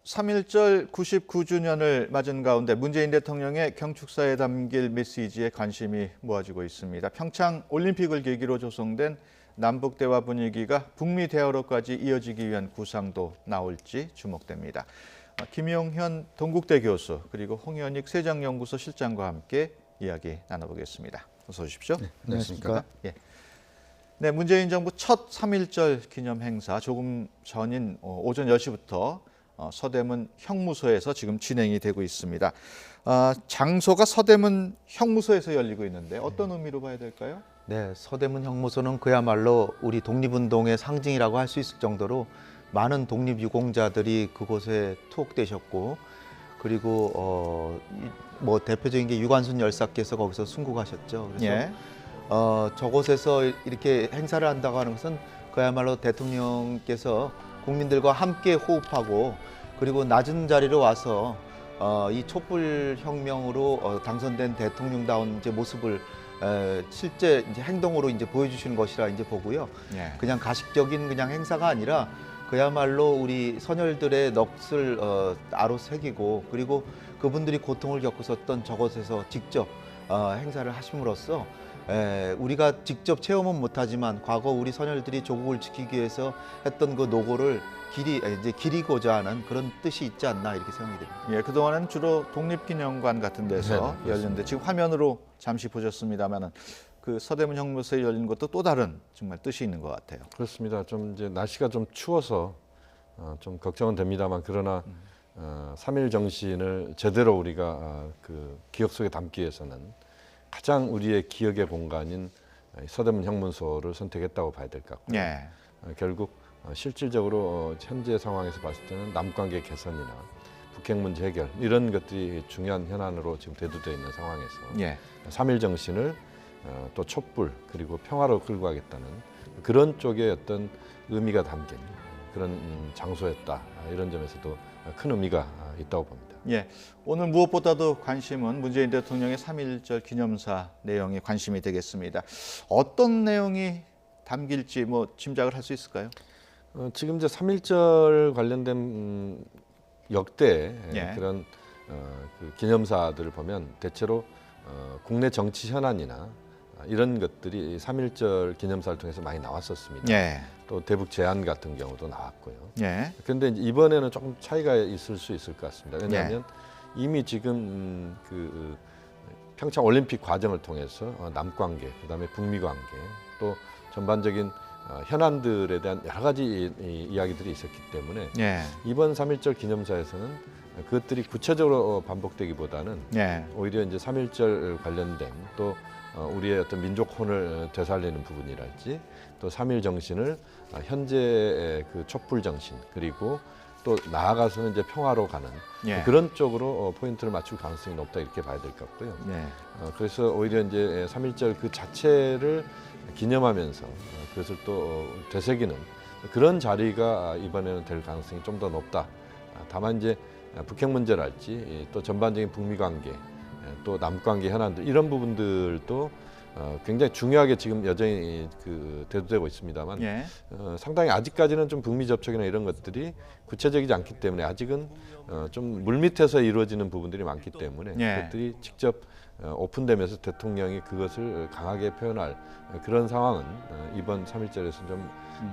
3.1절 99주년을 맞은 가운데 문재인 대통령의 경축사에 담길 메시지에 관심이 모아지고 있습니다. 평창 올림픽을 계기로 조성된 남북 대화 분위기가 북미 대화로까지 이어지기 위한 구상도 나올지 주목됩니다. 김용현 동국대 교수 그리고 홍현익 세장연구소 실장과 함께 이야기 나눠보겠습니다. 어서 오십시오. 네, 안녕하십니까. 예. 네, 문재인 정부 첫 3.1절 기념 행사 조금 전인 오전 10시부터 서대문 형무소에서 지금 진행이 되고 있습니다. 장소가 서대문 형무소에서 열리고 있는데 어떤 의미로 봐야 될까요? 네, 서대문 형무소는 그야말로 우리 독립운동의 상징이라고 할 수 있을 정도로 많은 독립유공자들이 그곳에 투옥되셨고, 그리고 뭐 대표적인 게 유관순 열사께서 거기서 순국하셨죠. 그래서 예. 저곳에서 이렇게 행사를 한다고 하는 것은 그야말로 대통령께서 국민들과 함께 호흡하고, 그리고 낮은 자리로 와서 이 촛불 혁명으로 당선된 대통령다운 이제 모습을 실제 이제 행동으로 이제 보여주시는 것이라 이제 보고요. 예. 그냥 가식적인 그냥 행사가 아니라 그야말로 우리 선열들의 넋을 아로새기고, 그리고 그분들이 고통을 겪으셨던 저곳에서 직접 행사를 하심으로써 우리가 직접 체험은 못하지만 과거 우리 선열들이 조국을 지키기 위해서 했던 그 노고를 기리고자 하는 그런 뜻이 있지 않나 이렇게 생각이 됩니다. 예, 그동안은 주로 독립기념관 같은 데서 네, 열렸는데 지금 화면으로 잠시 보셨습니다만은 그 서대문 형무소에 열린 것도 또 다른 정말 뜻이 있는 것 같아요. 그렇습니다. 좀 이제 날씨가 좀 추워서 좀 걱정은 됩니다만, 그러나 3.1 정신을 제대로 우리가 그 기억 속에 담기 위해서는 가장 우리의 기억의 공간인 서대문 형무소를 선택했다고 봐야 될 것 같고요. 예. 결국 실질적으로 현재 상황에서 봤을 때는 남관계 개선이나 북핵 문제 해결 이런 것들이 중요한 현안으로 지금 대두되어 있는 상황에서 예. 3.1 정신을 또 촛불 그리고 평화로 끌고 가겠다는 그런 쪽의 어떤 의미가 담긴 그런 장소였다. 이런 점에서도 큰 의미가 있다고 봅니다. 예, 오늘 무엇보다도 관심은 문재인 대통령의 3.1절 기념사 내용에 관심이 되겠습니다. 어떤 내용이 담길지 뭐 짐작을 할 수 있을까요? 지금 이제 3.1절 관련된 역대 예. 그런 그 기념사들을 보면 대체로 국내 정치 현안이나 이런 것들이 3.1절 기념사를 통해서 많이 나왔었습니다. 예. 또 대북 제안 같은 경우도 나왔고요. 예. 그런데 이번에는 조금 차이가 있을 수 있을 것 같습니다. 왜냐하면 이미 지금 그 평창 올림픽 과정을 통해서 남관계, 그다음에 북미 관계, 또 전반적인 현안들에 대한 여러 가지 이야기들이 있었기 때문에 예. 이번 3.1절 기념사에서는 그것들이 구체적으로 반복되기보다는 예. 오히려 이제 3.1절 관련된 또 우리의 어떤 민족혼을 되살리는 부분이랄지, 또 3.1 정신을 현재의 그 촛불 정신, 그리고 또 나아가서는 이제 평화로 가는 예. 그런 쪽으로 포인트를 맞출 가능성이 높다 이렇게 봐야 될 것 같고요. 예. 그래서 오히려 이제 3.1절 그 자체를 기념하면서 그것을 또 되새기는 그런 자리가 이번에는 될 가능성이 좀 더 높다. 다만 이제 북핵 문제랄지 또 전반적인 북미 관계, 또 남관계 현안들 이런 부분들도 굉장히 중요하게 지금 여전히 그 대두되고 있습니다만 예. 상당히 아직까지는 좀 북미 접촉이나 이런 것들이 구체적이지 않기 때문에 아직은 좀 물밑에서 이루어지는 부분들이 많기 때문에 예. 그것들이 직접 오픈되면서 대통령이 그것을 강하게 표현할 그런 상황은 이번 3.1절에서는 좀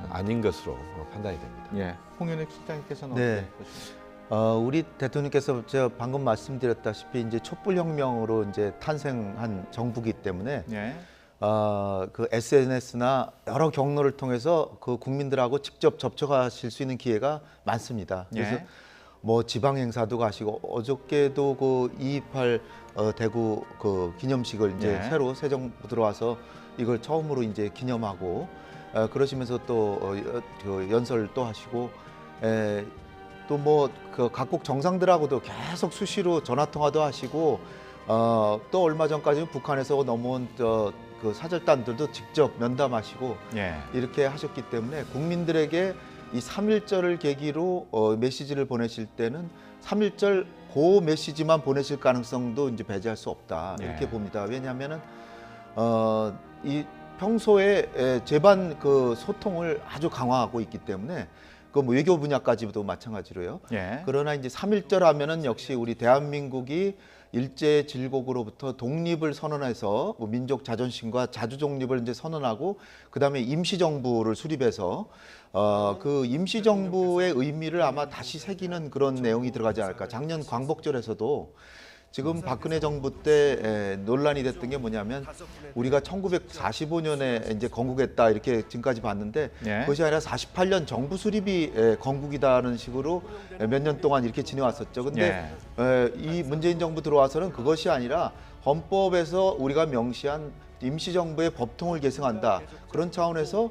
아닌 것으로 판단이 됩니다. 예. 홍윤익 실장님께서는 네. 어떻게 보십니까? 우리 대통령께서 제가 방금 말씀드렸다시피 이제 촛불 혁명으로 이제 탄생한 정부기 때문에 예. 그 SNS나 여러 경로를 통해서 그 국민들하고 직접 접촉하실 수 있는 기회가 많습니다. 그래서 예. 뭐 지방 행사도 가시고 어저께도 그 2.28 대구 그 기념식을 이제 예. 새로 새 정부 들어와서 이걸 처음으로 이제 기념하고 그러시면서 또 그 연설 또 하시고 또 뭐 그 각국 정상들하고도 계속 수시로 전화 통화도 하시고 또 얼마 전까지는 북한에서 넘어온 그 사절단들도 직접 면담하시고 예. 이렇게 하셨기 때문에 국민들에게 이 3.1절을 계기로 메시지를 보내실 때는 3.1절 그 메시지만 보내실 가능성도 이제 배제할 수 없다 이렇게 예. 봅니다. 왜냐하면은 이 평소에 제반 그 소통을 아주 강화하고 있기 때문에 그 뭐 외교 분야까지도 마찬가지로요. 예. 그러나 이제 3.1절 하면은 역시 우리 대한민국이 일제 질곡으로부터 독립을 선언해서 뭐 민족 자존심과 자주 독립을 이제 선언하고 그다음에 임시정부를 수립해서 그 임시정부의 의미를 아마 다시 새기는 그런 내용이 들어가지 않을까. 작년 광복절에서도 지금 박근혜 정부 때 논란이 됐던 게 뭐냐면 우리가 1945년에 이제 건국했다 이렇게 지금까지 봤는데 예. 그것이 아니라 48년 정부 수립이 건국이다는 식으로 몇 년 동안 이렇게 지내왔었죠. 근데 이 문재인 정부 들어와서는 그것이 아니라 헌법에서 우리가 명시한 임시정부의 법통을 계승한다. 그런 차원에서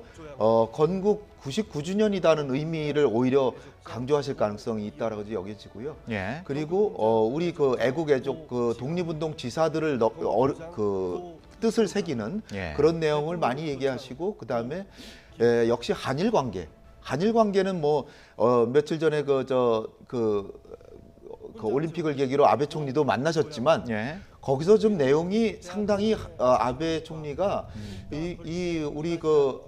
건국 99주년이라는 의미를 오히려 강조하실 가능성이 있다라고 여겨지고요. 예. 그리고 우리 그 애국 애족 그 독립운동 지사들을 그 뜻을 새기는 예. 그런 내용을 많이 얘기하시고 그다음에 역시 한일 관계는 뭐 며칠 전에 그 올림픽을 계기로 아베 총리도 만나셨지만 예. 거기서 좀 내용이 상당히 아베 총리가 우리 그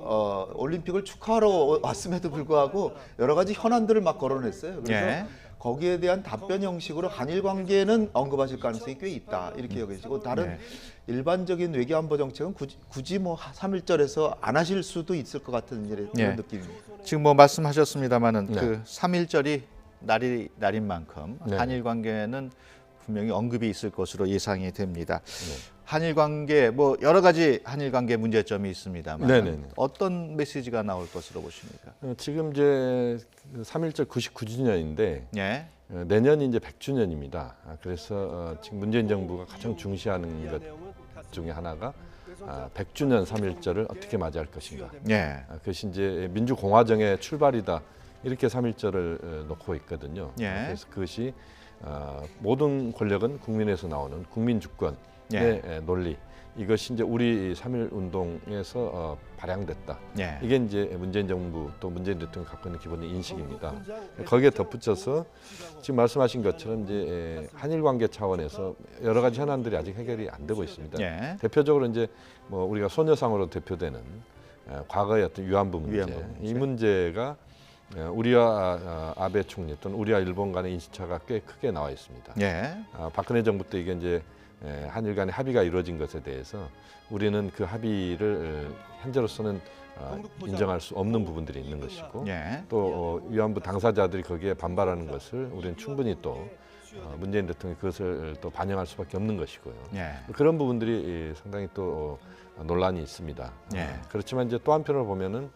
올림픽을 축하하러 왔음에도 불구하고 여러 가지 현안들을 막 거론했어요. 그래서 예. 거기에 대한 답변 형식으로 한일 관계는 언급하실 가능성이 꽤 있다 이렇게 여겨지고 다른 네. 일반적인 외교안보 정책은 굳이 뭐 3.1절에서 안 하실 수도 있을 것 같은 이런 예. 느낌입니다. 지금 뭐 말씀하셨습니다마는 네. 그 3.1절이 날인 만큼 네. 한일 관계는 분명히 언급이 있을 것으로 예상이 됩니다. 한일 관계 뭐 여러 가지 한일 관계 문제점이 있습니다만 네네네. 어떤 메시지가 나올 것으로 보십니까? 지금 이제 3.1절 99주년인데 예. 내년이 이제 100주년입니다. 그래서 지금 문재인 정부가 가장 중시하는 것 중에 하나가 100주년 3.1절을 어떻게 맞이할 것인가. 예. 그것이 이제 민주공화정의 출발이다. 이렇게 3.1절을 놓고 있거든요. 예. 그래서 그것이 모든 권력은 국민에서 나오는 국민 주권의 예. 논리. 이것이 이제 우리 3.1 운동에서 발양됐다. 예. 이게 이제 문재인 정부 또 문재인 대통령이 갖고 있는 기본의 인식입니다. 거기에 덧붙여서 지금 말씀하신 것처럼 이제 한일 관계 차원에서 여러 가지 현안들이 아직 해결이 안 되고 있습니다. 예. 대표적으로 이제 뭐 우리가 소녀상으로 대표되는 과거의 어떤 위안부 문제, 위안부 문제. 이 문제가 우리와 아베 총리 또는 우리와 일본 간의 인식차가 꽤 크게 나와 있습니다. 예. 박근혜 정부 때 이게 이제 한일 간의 합의가 이루어진 것에 대해서 우리는 그 합의를 현재로서는 인정할 수 없는 부분들이 있는 것이고 예. 또 위안부 당사자들이 거기에 반발하는 것을 우리는 충분히 또 문재인 대통령이 그것을 또 반영할 수밖에 없는 것이고요. 예. 그런 부분들이 상당히 또 논란이 있습니다. 예. 그렇지만 이제 또 한편으로 보면은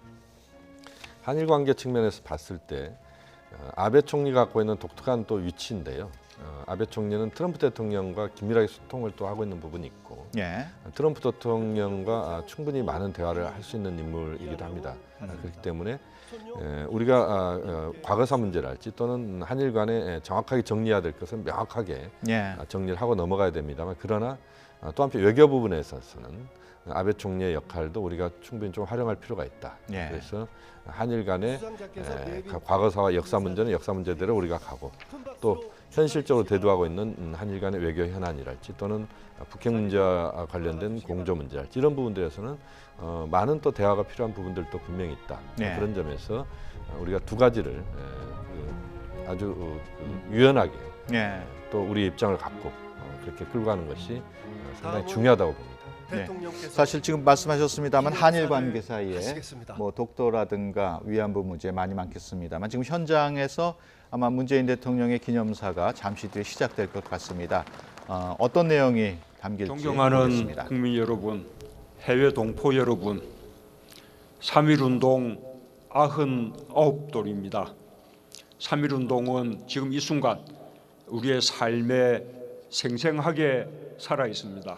한일 관계 측면에서 봤을 때 아베 총리가 갖고 있는 독특한 또 위치인데요. 아베 총리는 트럼프 대통령과 긴밀하게 소통을 또 하고 있는 부분이 있고 예. 트럼프 대통령과 충분히 많은 대화를 할 수 있는 인물이기도 합니다. 그렇기 때문에 우리가 과거사 문제랄지 또는 한일 간에 정확하게 정리해야 될 것은 명확하게 예. 정리를 하고 넘어가야 됩니다만 그러나 또 한편 외교 부분에 있어서는 아베 총리의 역할도 우리가 충분히 좀 활용할 필요가 있다. 예. 그래서 한일 간의 과거사와 역사 문제는 역사 문제대로 우리가 가고 또 현실적으로 대두하고 있는 한일 간의 외교 현안이랄지 또는 북핵 문제와 관련된 공조 문제랄지 이런 부분들에서는 많은 또 대화가 필요한 부분들도 분명히 있다. 예. 그런 점에서 우리가 두 가지를 아주 유연하게 예. 또 우리 입장을 갖고 그렇게 끌고 가는 것이 상당히 중요하다고 봅니다. 네. 사실 지금 말씀하셨습니다만 한일 관계 사이에 뭐 독도라든가 위안부 문제 많이 많겠습니다만 지금 현장에서 아마 문재인 대통령의 기념사가 잠시 뒤에 시작될 것 같습니다. 어떤 내용이 담길지 존경하는 모르겠습니다. 국민 여러분, 해외 동포 여러분, 3.1운동 99돌입니다. 3.1운동은 지금 이 순간 우리의 삶에 생생하게 살아 있습니다.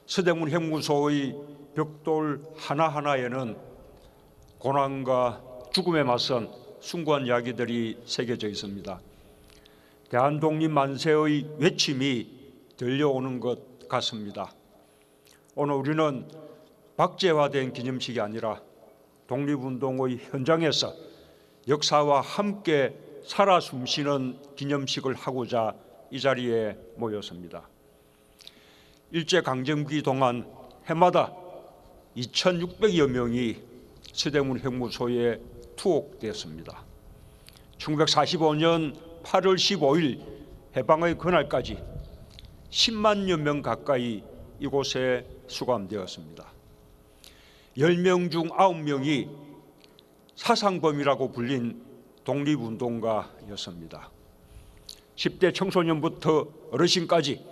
서대문 핵무소의 벽돌 하나하나에는 고난과 죽음에 맞선 숭고한 이야기들이 새겨져 있습니다. 대한독립 만세의 외침이 들려오는 것 같습니다. 오늘 우리는 박제화된 기념식이 아니라 독립운동의 현장에서 역사와 함께 살아 숨쉬는 기념식을 하고자 이 자리에 모였습니다. 일제강점기 동안 해마다 2,600여 명이 서대문 핵무소에 투옥되었습니다. 1945년 8월 15일 해방의 그날까지 10만여 명 가까이 이곳에 수감되었습니다. 10명 중 9명이 사상범이라고 불린 독립운동가였습니다. 10대 청소년부터 어르신까지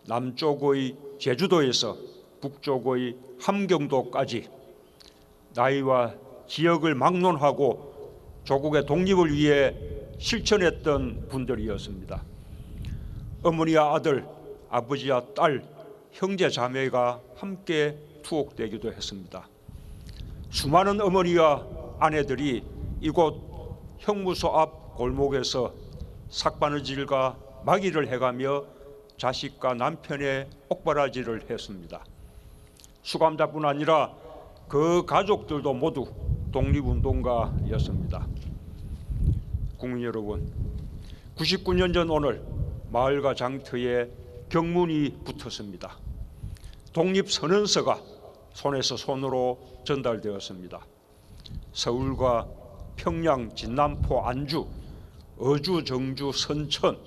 남쪽의 제주도에서 북쪽의 함경도까지 나이와 지역을 막론하고 조국의 독립을 위해 실천했던 분들이었습니다. 어머니와 아들, 아버지와 딸, 형제 자매가 함께 투옥되기도 했습니다. 수많은 어머니와 아내들이 이곳 형무소 앞 골목에서 삭바느질과 마기를 해가며 자식과 남편의 옥바라지를 했습니다. 수감자뿐 아니라 그 가족들도 모두 독립운동가였습니다. 국민 여러분, 99년 전 오늘 마을과 장터에 경문이 붙었습니다. 독립선언서가 손에서 손으로 전달되었습니다. 서울과 평양, 진남포, 안주, 어주, 정주, 선천,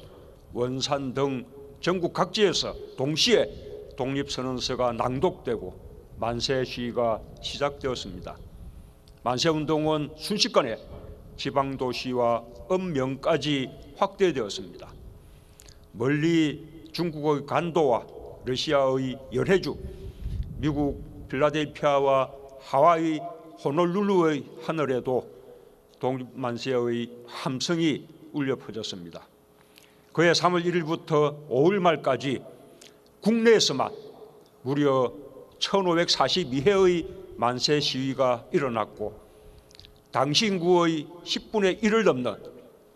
원산 등 전국 각지에서 동시에 독립선언서가 낭독되고 만세 시위가 시작되었습니다. 만세운동은 순식간에 지방도시와 읍면까지 확대되었습니다. 멀리 중국의 간도와 러시아의 열해주, 미국 필라델피아와 하와이 호놀룰루의 하늘에도 독립만세의 함성이 울려 퍼졌습니다. 그해 3월 1일부터 5월 말까지 국내에서만 무려 1542회의 만세 시위가 일어났고 당시 인구의 10분의 1을 넘는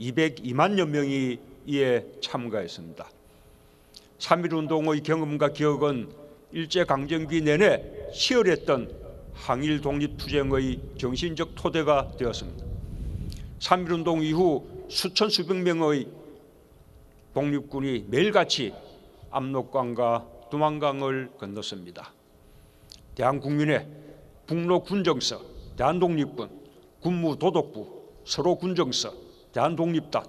202만여 명이 이에 참가했습니다. 3.1운동의 경험과 기억은 일제강점기 내내 치열했던 항일 독립투쟁의 정신적 토대가 되었습니다. 3.1운동 이후 수천 수백 명의 독립군이 매일같이 압록강과 두만강을 건넜습니다. 대한국민회, 북로군정서, 대한독립군, 군무도독부, 서로군정서, 대한독립단,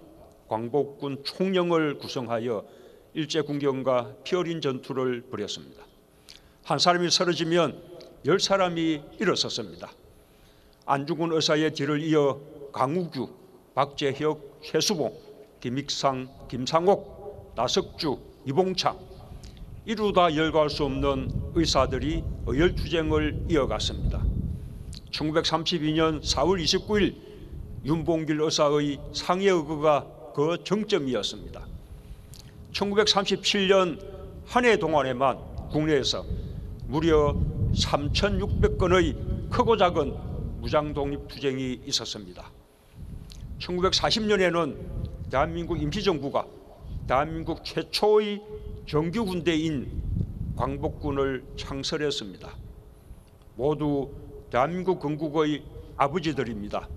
광복군 총령을 구성하여 일제군경과 피 어린 전투를 벌였습니다. 한 사람이 쓰러지면 10사람이 일어섰습니다. 안중근 의사의 뒤를 이어 강우규, 박재혁, 최수봉, 김익상, 김상옥, 나석주, 이봉창, 이루다 열거할 수 없는 의사들이 의열투쟁을 이어갔습니다. 1932년 4월 29일 윤봉길 의사의 상해의거가 그 정점이었습니다. 1937년 한 해 동안에만 국내에서 무려 3,600건의 크고 작은 무장독립투쟁이 있었습니다. 1940년에는 대한민국 임시정부가 대한민국 최초의 정규군대인 광복군을 창설했습니다. 모두 대한민국 건국의 아버지들입니다.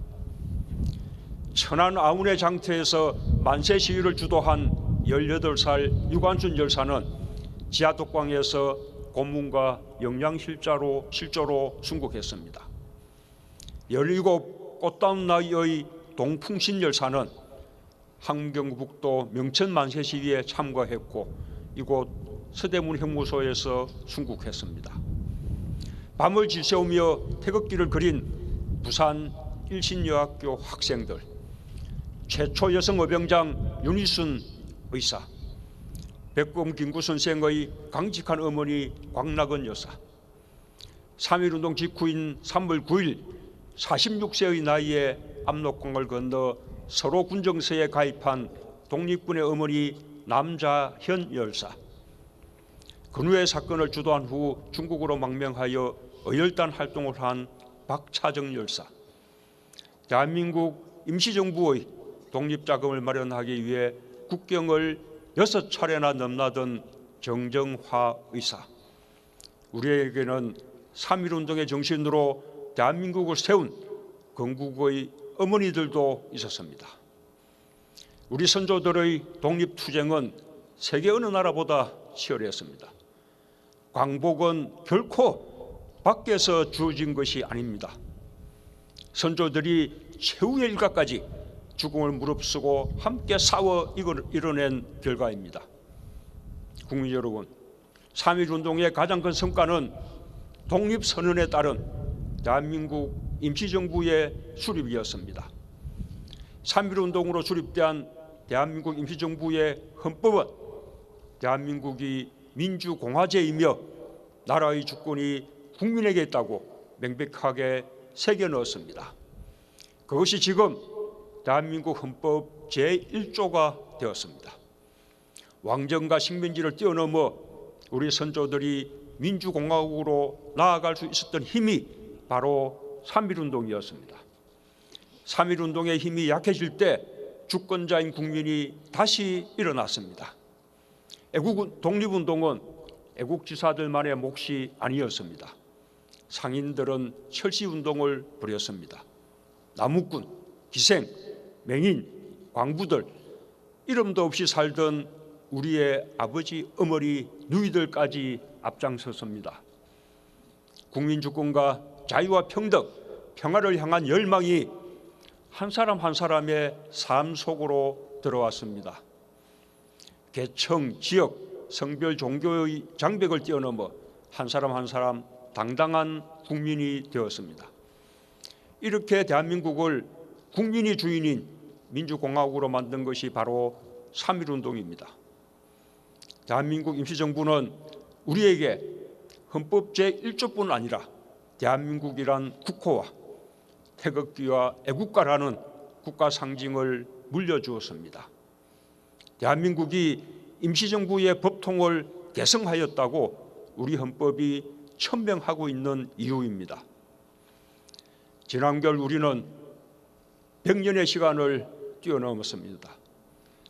천안 아운의 장터에서 만세 시위를 주도한 18살 유관순 열사는 지하독방에서 고문과 영양실조로 순국했습니다. 17 꽃다운 나이의 동풍신 열사는 함경북도 명천 만세 시위에 참가했고 이곳 서대문 형무소에서 순국했습니다. 밤을 지새우며 태극기를 그린 부산 일신여학교 학생들, 최초 여성 의병장 윤희순 의사, 백범 김구 선생의 강직한 어머니 광락은 여사, 3.1운동 직후인 3월 9일 46세의 나이에 압록강을 건너 서로 군정서에 가입한 독립군의 어머니 남자현 열사, 근후의 사건을 주도한 후 중국으로 망명하여 의열단 활동을 한 박차정 열사, 대한민국 임시정부의 독립자금을 마련하기 위해 국경을 6차례나 넘나든 정정화 의사, 우리에게는 3.1운동의 정신으로 대한민국을 세운 건국의 어머니들도 있었습니다. 우리 선조들의 독립투쟁은 세계 어느 나라보다 치열했습니다. 광복은 결코 밖에서 주어진 것이 아닙니다. 선조들이 최후의 일각까지 죽음을 무릅쓰고 함께 싸워 이뤄낸 결과입니다. 국민 여러분, 3.1운동의 가장 큰 성과는 독립선언에 따른 대한민국 임시정부의 수립이었습니다. 3.1운동으로 수립된 대한민국 임시정부의 헌법은 대한민국이 민주공화제이며 나라의 주권이 국민에게 있다고 명백하게 새겨넣었습니다. 그것이 지금 대한민국 헌법 제1조가 되었습니다. 왕정과 식민지를 뛰어넘어 우리 선조들이 민주공화국으로 나아갈 수 있었던 힘이 바로 3.1운동이었습니다. 3.1운동의 힘이 약해질 때 주권자인 국민이 다시 일어났습니다. 독립운동은 애국지사들만의 몫이 아니었습니다. 상인들은 철시운동을 벌였습니다. 나무꾼, 기생, 맹인, 광부들, 이름도 없이 살던 우리의 아버지, 어머니, 누이들까지 앞장섰습니다. 국민주권과 자유와 평등, 평화를 향한 열망이 한 사람 한 사람의 삶 속으로 들어왔습니다. 계층, 지역, 성별, 종교의 장벽을 뛰어넘어 한 사람 한 사람 당당한 국민이 되었습니다. 이렇게 대한민국을 국민이 주인인 민주공화국으로 만든 것이 바로 3.1운동입니다. 대한민국 임시정부는 우리에게 헌법 제1조뿐 아니라 대한민국이란 국호와 태극기와 애국가라는 국가 상징을 물려주었습니다. 대한민국이 임시정부의 법통을 계승하였다고 우리 헌법이 천명하고 있는 이유입니다. 지난 겨울 우리는 100년의 시간을 뛰어넘었습니다.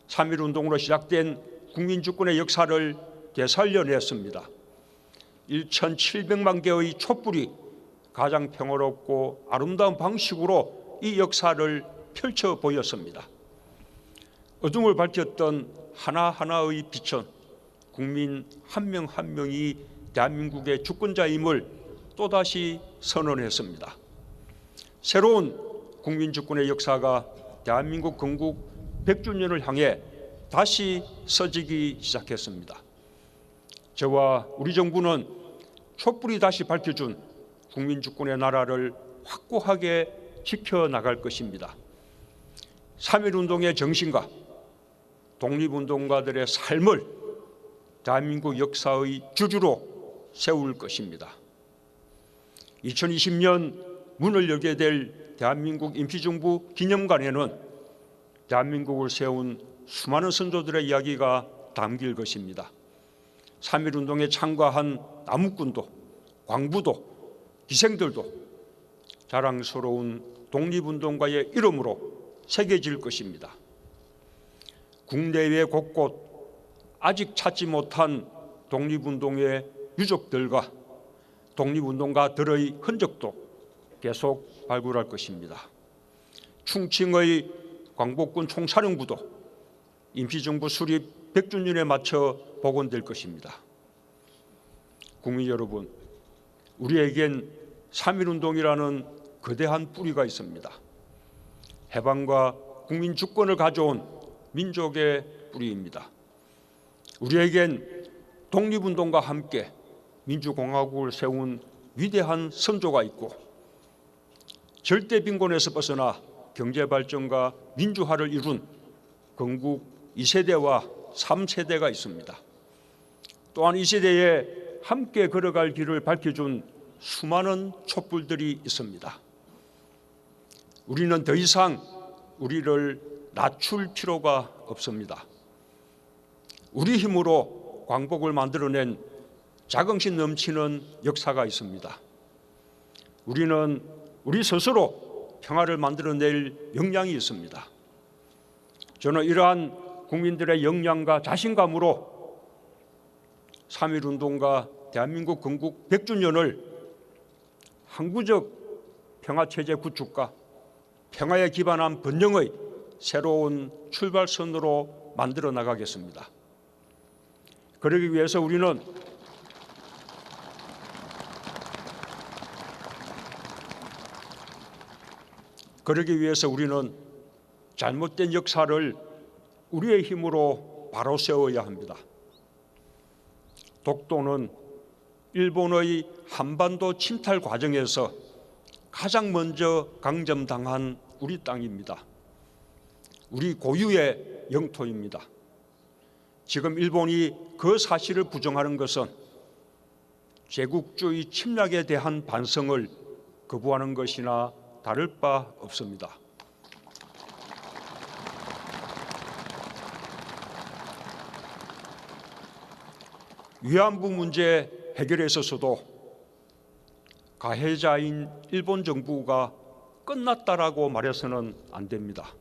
3.1운동으로 시작된 국민주권의 역사를 되살려냈습니다. 1,700만 개의 촛불이 가장 평화롭고 아름다운 방식으로 이 역사를 펼쳐 보였습니다. 어둠을 밝혔던 하나하나의 빛은 국민 한 명 한 명이 대한민국의 주권자임을 또다시 선언했습니다. 새로운 국민주권의 역사가 대한민국 건국 100주년을 향해 다시 써지기 시작했습니다. 저와 우리 정부는 촛불이 다시 밝혀준 국민주권의 나라를 확고하게 지켜나갈 것입니다. 3.1운동의 정신과 독립운동가들의 삶을 대한민국 역사의 주주로 세울 것입니다. 2020년 문을 열게 될 대한민국 임시정부 기념관에는 대한민국을 세운 수많은 선조들의 이야기가 담길 것입니다. 3.1운동에 참가한 나무꾼도, 광부도, 기생들도 자랑스러운 독립운동가의 이름으로 새겨질 것입니다. 국내외 곳곳 아직 찾지 못한 독립운동의 유족들과 독립운동가들의 흔적도 계속 발굴할 것입니다. 충칭의 광복군 총사령부도 임시정부 수립 100주년에 맞춰 복원될 것입니다. 국민 여러분, 우리에겐 3.1운동이라는 거대한 뿌리가 있습니다. 해방과 국민주권을 가져온 민족의 뿌리입니다. 우리에겐 독립운동과 함께 민주공화국을 세운 위대한 선조가 있고 절대 빈곤에서 벗어나 경제발전과 민주화를 이룬 건국 2세대와 3세대가 있습니다. 또한 이 세대에 함께 걸어갈 길을 밝혀준 수많은 촛불들이 있습니다. 우리는 더 이상 우리를 낮출 필요가 없습니다. 우리 힘으로 광복을 만들어낸 자긍심 넘치는 역사가 있습니다. 우리는 우리 스스로 평화를 만들어낼 역량이 있습니다. 저는 이러한 국민들의 역량과 자신감으로 3.1운동과 대한민국 건국 100주년을 항구적 평화체제 구축과 평화에 기반한 번영의 새로운 출발선으로 만들어 나가겠습니다. 그러기 위해서 우리는 그러기 위해서 우리는 잘못된 역사를 우리의 힘으로 바로 세워야 합니다. 독도는 일본의 한반도 침탈 과정에서 가장 먼저 강점당한 우리 땅입니다. 우리 고유의 영토입니다. 지금 일본이 그 사실을 부정하는 것은 제국주의 침략에 대한 반성을 거부하는 것이나 다를 바 없습니다. 위안부 문제 해결에 있어서도 가해자인 일본 정부가 끝났다라고 말해서는 안 됩니다.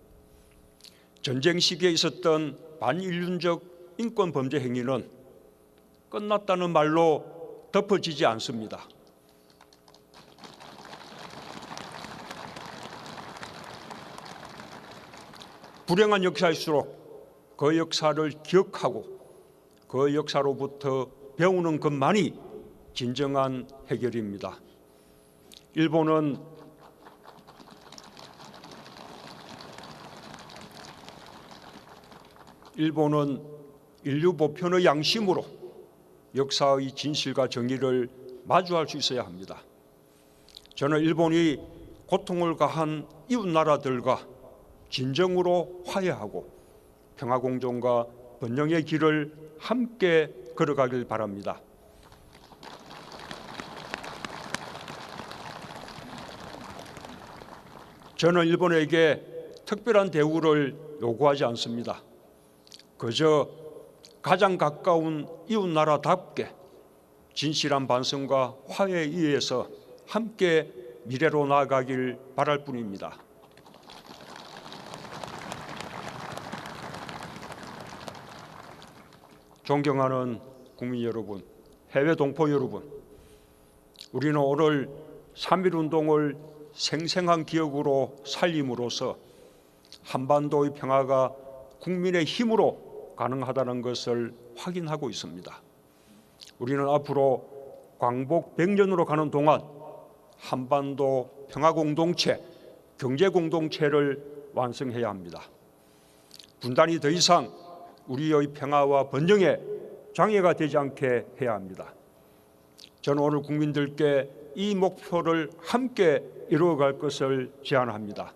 전쟁 시기에 있었던 반인륜적 인권 범죄 행위는 끝났다는 말로 덮어지지 않습니다. 불행한 역사일수록 그 역사를 기억하고 그 역사로부터 배우는 것만이 진정한 해결입니다. 일본은 인류 보편의 양심으로 역사의 진실과 정의를 마주할 수 있어야 합니다. 저는 일본이 고통을 가한 이웃 나라들과 진정으로 화해하고 평화공존과 번영의 길을 함께 걸어가길 바랍니다. 저는 일본에게 특별한 대우를 요구하지 않습니다. 그저 가장 가까운 이웃 나라답게 진실한 반성과 화해에 의해서 함께 미래로 나아가길 바랄 뿐입니다. 존경하는 국민 여러분, 해외 동포 여러분, 우리는 오늘 3.1운동을 생생한 기억으로 살림으로써 한반도의 평화가 국민의 힘으로 가능하다는 것을 확인하고 있습니다. 우리는 앞으로 광복 100년으로 가는 동안 한반도 평화공동체, 경제공동체를 완성해야 합니다. 분단이 더 이상 우리의 평화와 번영에 장애가 되지 않게 해야 합니다. 저는 오늘 국민들께 이 목표를 함께 이루어갈 것을 제안합니다.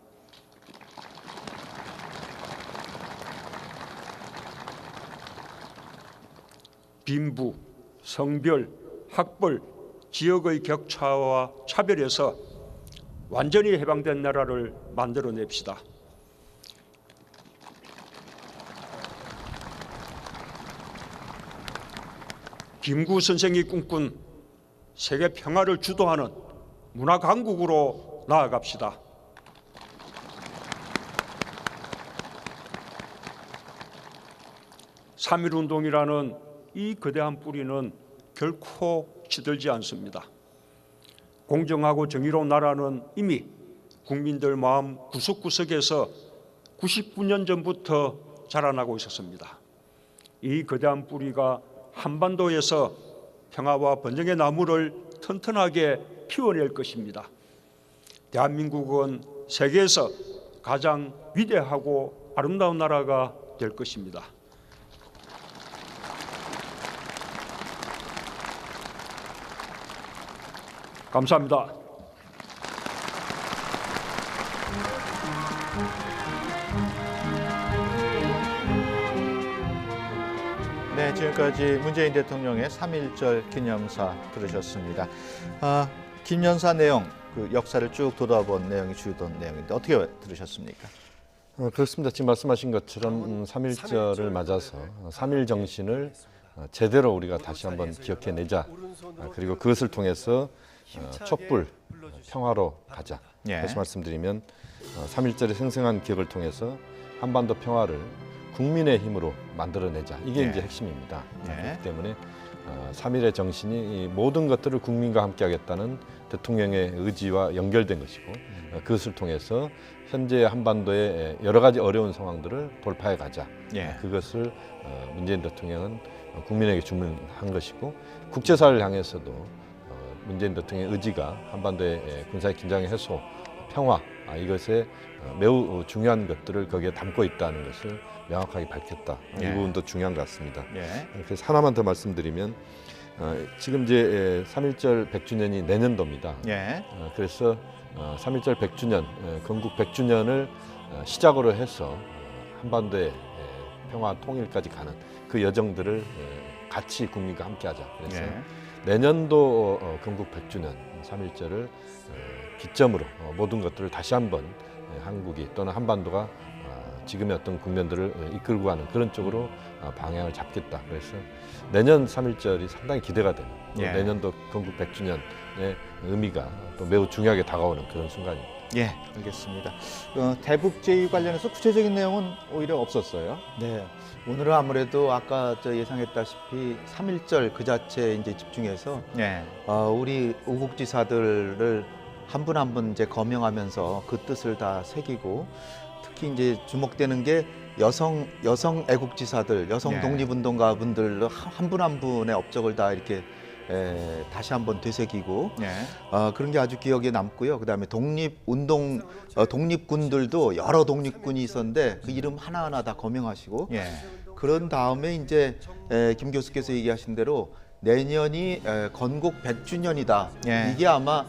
빈부, 성별, 학벌, 지역의 격차와 차별에서 완전히 해방된 나라를 만들어냅시다. 김구 선생이 꿈꾼 세계 평화를 주도하는 문화 강국으로 나아갑시다. (3.1운동이라는) 이 거대한 뿌리는 결코 시들지 않습니다. 공정하고 정의로운 나라는 이미 국민들 마음 구석구석에서 99년 전부터 자라나고 있었습니다. 이 거대한 뿌리가 한반도에서 평화와 번영의 나무를 튼튼하게 피워낼 것입니다. 대한민국은 세계에서 가장 위대하고 아름다운 나라가 될 것입니다. 감사합니다. 네, 지금까지 문재인 대통령의 3.1절 기념사 들으셨습니다. 기념사 내용, 그 역사를 쭉 돌아본 내용이 주던 내용인데 어떻게 들으셨습니까? 그렇습니다. 지금 말씀하신 것처럼 3.1절을 맞아서 3.1 정신을 제대로 우리가 다시 한번 기억해내자. 그리고 그것을 통해서 촛불 평화로 가자. 예. 다시 말씀드리면 3.1절의 생생한 기억을 통해서 한반도 평화를 국민의 힘으로 만들어내자. 이게 예. 이제 핵심입니다. 예. 그렇기 때문에 3.1의 정신이 이 모든 것들을 국민과 함께하겠다는 대통령의 의지와 연결된 것이고 그것을 통해서 현재 한반도의 여러 가지 어려운 상황들을 돌파해 가자. 예. 그것을 문재인 대통령은 국민에게 주문한 것이고 국제사회를 향해서도 문재인 대통령의 의지가 한반도의 군사의 긴장 해소, 평화 이것에 매우 중요한 것들을 거기에 담고 있다는 것을 명확하게 밝혔다. 이 예. 부분도 중요한 것 같습니다. 예. 그래서 하나만 더 말씀드리면 지금 이제 3.1절 100주년이 내년도입니다. 예. 그래서 3.1절 100주년, 건국 100주년을 시작으로 해서 한반도의 평화 통일까지 가는 그 여정들을 같이 국민과 함께하자. 그래서 예. 내년도 건국 100주년 3.1절을 기점으로 모든 것들을 다시 한번 한국이 또는 한반도가 지금의 어떤 국면들을 이끌고 가는 그런 쪽으로 방향을 잡겠다. 그래서 내년 3.1절이 상당히 기대가 되는 예. 내년도 건국 100주년의 의미가 또 매우 중요하게 다가오는 그런 순간입니다. 예, 알겠습니다. 대북 제의 관련해서 구체적인 내용은 오히려 없었어요. 네, 오늘은 아무래도 아까 예상했다시피 3.1절 그 자체에 이제 집중해서 예. 우리 우국지사들을 한 분 한 분 이제 거명하면서 그 뜻을 다 새기고 특히 이제 주목되는 게 여성 애국지사들, 여성 네. 독립운동가 분들 한 분 한 분의 업적을 다 이렇게 다시 한번 되새기고 예. 그런 게 아주 기억에 남고요. 그다음에 독립운동 독립군들도 여러 독립군이 있었는데 그 이름 하나하나 다 거명하시고 예. 그런 다음에 이제 김 교수께서 얘기하신 대로 내년이 건국 100주년이다. 예. 이게 아마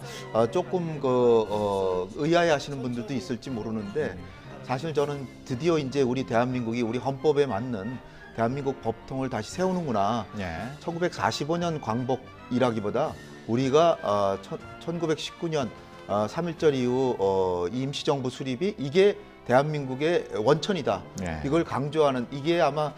조금 의아해하시는 분들도 있을지 모르는데 사실 저는 드디어 이제 우리 대한민국이 우리 헌법에 맞는 대한민국 법통을 다시 세우는구나. 예. 1945년 광복이라기보다 우리가 1919년 3.1절 이후 임시정부 수립이 이게 대한민국의 원천이다. 예. 이걸 강조하는 이게 아마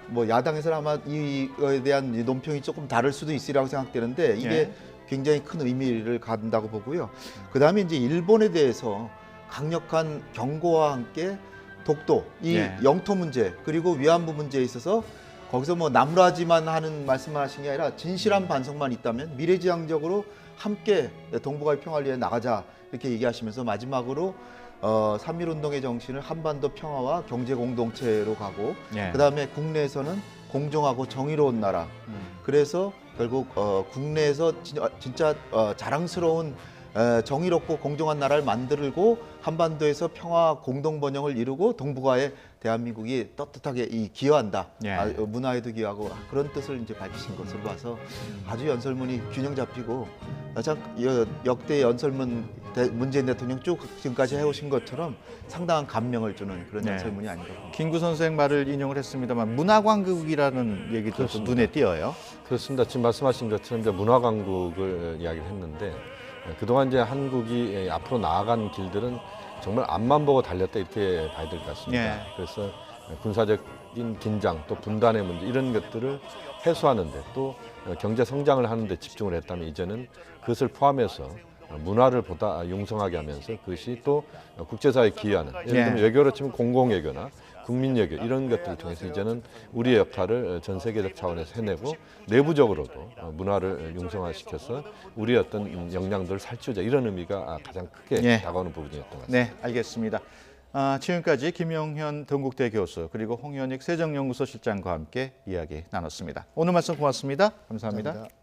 뭐 야당에서는 아마 이거에 대한 이 논평이 조금 다를 수도 있으리라고 생각되는데 이게 예. 굉장히 큰 의미를 갖는다고 보고요. 그다음에 이제 일본에 대해서 강력한 경고와 함께 독도, 이 예. 영토 문제 그리고 위안부 문제에 있어서 거기서 뭐 나무라지만 하는 말씀하신 게 아니라 진실한 반성만 있다면 미래지향적으로 함께 동북아의 평화를 위해 나가자 이렇게 얘기하시면서 마지막으로 3.1운동의 정신을 한반도 평화와 경제 공동체로 가고 예. 그다음에 국내에서는 공정하고 정의로운 나라. 그래서 결국 국내에서 진짜 자랑스러운 정의롭고 공정한 나라를 만들고 한반도에서 평화 공동 번영을 이루고 동북아에 대한민국이 떳떳하게 기여한다. 예. 문화에도 기여하고 그런 뜻을 이제 밝히신 것으로 봐서 아주 연설문이 균형 잡히고 참 역대 연설문 문재인 대통령 쭉 지금까지 해오신 것처럼 상당한 감명을 주는 그런 네. 연설문이 아닌가 봅니다. 김구 선생 말을 인용을 했습니다만 문화광국이라는 얘기도 그렇습니다. 눈에 띄어요. 그렇습니다. 지금 말씀하신 것처럼 이제 문화강국을 이야기를 했는데 그동안 이제 한국이 앞으로 나아간 길들은 정말 앞만 보고 달렸다 이렇게 봐야 될 것 같습니다. 예. 그래서 군사적인 긴장 또 분단의 문제 이런 것들을 해소하는데 또 경제 성장을 하는데 집중을 했다면 이제는 그것을 포함해서 문화를 보다 융성하게 하면서 그것이 또 국제사회에 기여하는 예를 들면 예. 외교로 치면 공공외교나 국민외교 이런 것들을 통해서 이제는 우리의 역할을 전 세계적 차원에서 해내고 내부적으로도 문화를 융성화시켜서 우리의 어떤 역량들을 살추자 이런 의미가 가장 크게 예. 다가오는 부분이었던 것 같습니다. 네, 알겠습니다. 지금까지 김용현 동국대 교수 그리고 홍현익 세정연구소 실장과 함께 이야기 나눴습니다. 오늘 말씀 고맙습니다. 감사합니다. 감사합니다.